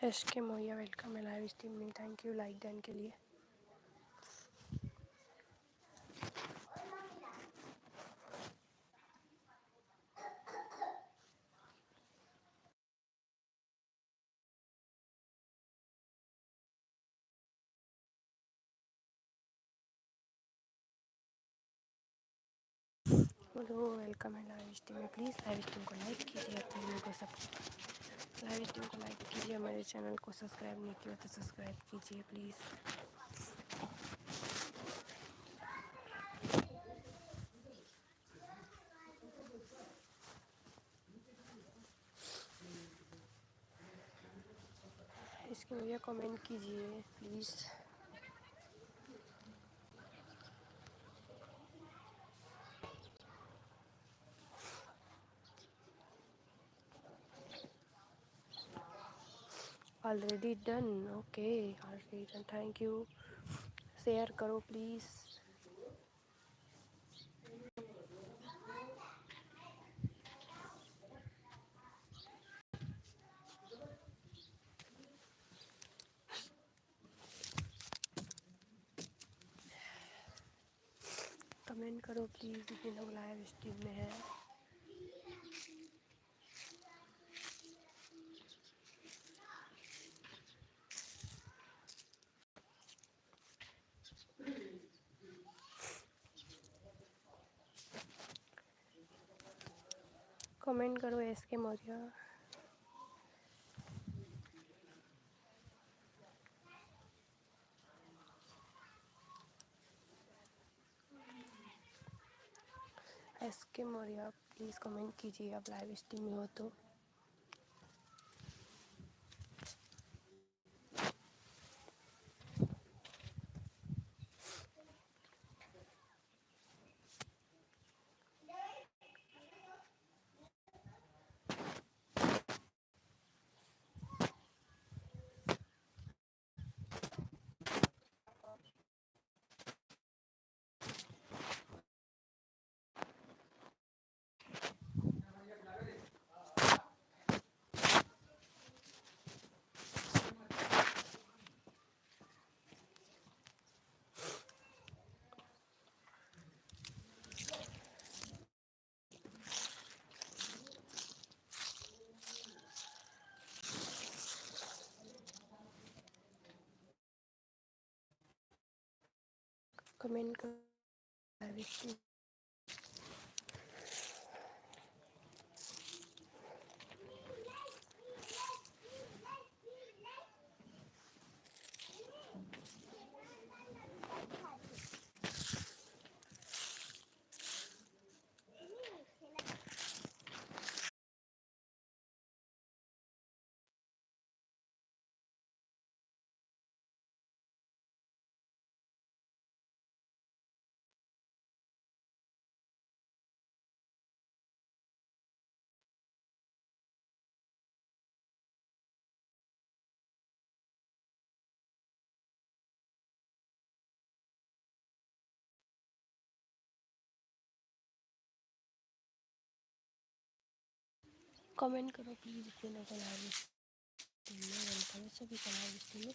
SK मोहिया welcome है live stream में, थैंक यू लाइक डन के लिए। हेलो वेलकम है लाइव स्ट्रीम में, प्लीज़ लाइव स्ट्रीम को लाइक कीजिए, चैनल को सब लाइव स्ट्रीम को लाइक कीजिए, हमारे चैनल को सब्सक्राइब नहीं किया तो सब्सक्राइब कीजिए प्लीज़। इसके लिए कमेंट कीजिए please. Already done, okay already done, thank you. Share करो प्लीज़। कमेंट करो प्लीज़, जितने लोग लाइव स्ट्रीम में हैं। कमेंट करो SK Maurya. SK Maurya please comment कीजिए, आप लाइव स्ट्रीम में हो तो। कमेंट करो लाइव स्ट्रीम। कमेंट करो प्लीज़, जितने लोग लाइव स्ट्रीम में, वेलकम है सभी का लाइव स्ट्रीम में।